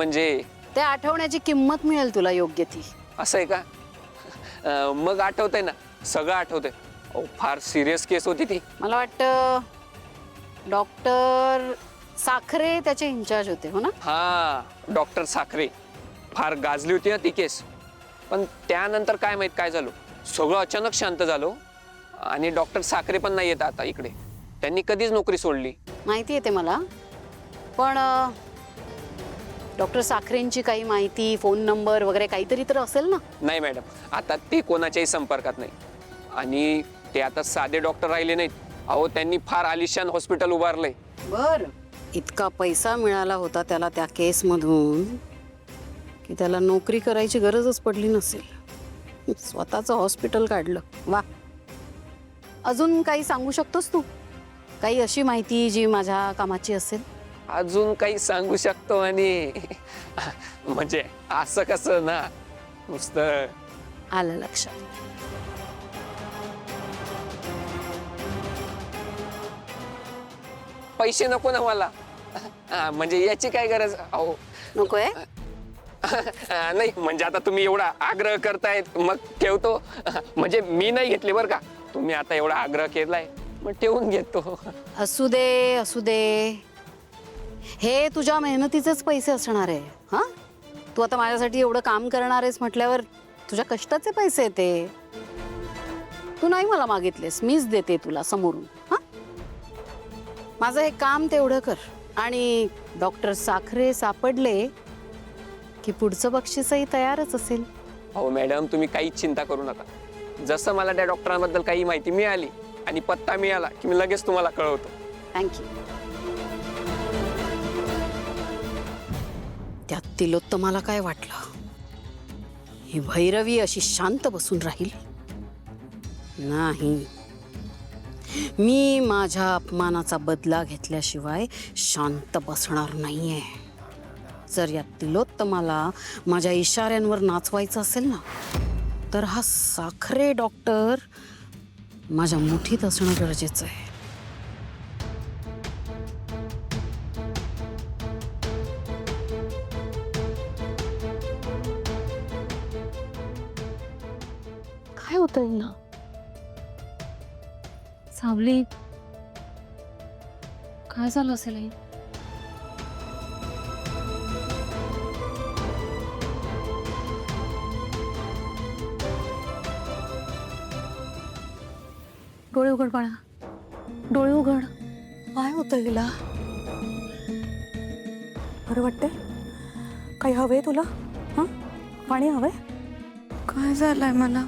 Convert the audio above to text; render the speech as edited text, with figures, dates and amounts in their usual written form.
म्हणजे ते आठवण्याची किंमत मिळेल तुला योग्य ती. असं आहे का? मग आठवतंय ना, सगळं आठवतंय. अहो, फार सिरियस केस होती ती. मला वाटतं डॉक्टर साखरे त्याचे इन्चार्ज होते, हो ना? हा, डॉक्टर साखरे. फार गाजली होती ना ती केस. पण त्यानंतर काय माहित काय झालं, सगळं अचानक शांत झालं आणि डॉक्टर साखरे पण नाही येत आता इकडे. त्यांनी कधीच नोकरी सोडली. माहिती आहे ते मला, पण डॉक्टर साखरेंची काही माहिती, फोन नंबर वगैरे काहीतरी तर असेल ना? नाही मॅडम, आता ते कोणाच्याही संपर्कात नाही. आणि ते आता साधे डॉक्टर राहिले नाहीत. अहो, त्यांनी फार आलिशान हॉस्पिटल उभारलंय. बर, इतका पैसा मिळाला होता त्याला त्या केसमधून की त्याला नोकरी करायची गरजच पडली नसेल. स्वतःचं हॉस्पिटल काढलं. वा. अजून काही सांगू शकतोस तू? काही अशी माहिती जी माझ्या कामाची असेल? अजून काही सांगू शकतो आणि म्हणजे असं कसं ना, नुसतं. आलं लक्षात. पैसे नको ना मला. म्हणजे याची काय गरज? अहो नकोय? नाही, म्हणजे आता तुम्ही एवढा आग्रह करतायत मग ठेवतो. म्हणजे मी नाही घेतले बरं का, तुम्ही आता एवढा आग्रह केलाय मग ठेवून घेतो. असू दे, असू दे. हे तुझ्या मेहनतीचेच पैसे असणार आहे. हा, तू आता माझ्यासाठी एवढं काम करणार आहेस म्हटल्यावर तुझ्या कष्टाचे पैसे ते. तू नाही मला मागितलेस, मीच देते तुला समोरून. हा, माझं हे काम तेवढं कर. आणि डॉक्टर साखरे सापडले की पुढचं बक्षीसही तयारच असेल. हो मॅडम, तुम्ही काहीच चिंता करू नका. जसं मला त्या डॉक्टरांबद्दल काही माहिती मिळाली आणि पत्ता मिळाला की मी लगेच तुम्हाला कळवतो. थँक्यू. त्यात तिलोत्तमाला काय वाटलं, ही भैरवी अशी शांत बसून राहील? नाही, मी माझ्या अपमानाचा बदला घेतल्याशिवाय शांत बसणार नाहीये. जर या तिलोत्तमाला माझ्या इशाऱ्यांवर नाचवायचं असेल ना, तर हा साखरे डॉक्टर माझ्या मुठीत असणं गरजेचं आहे. काय होतं हिला? सावली, काय झालं असेल आई? डोळे उघड बाळा, डोळे उघड. काय होतं हिला? बरं वाटतंय? काही हवंय तुला? हां, पाणी हवंय? काय झालंय मला?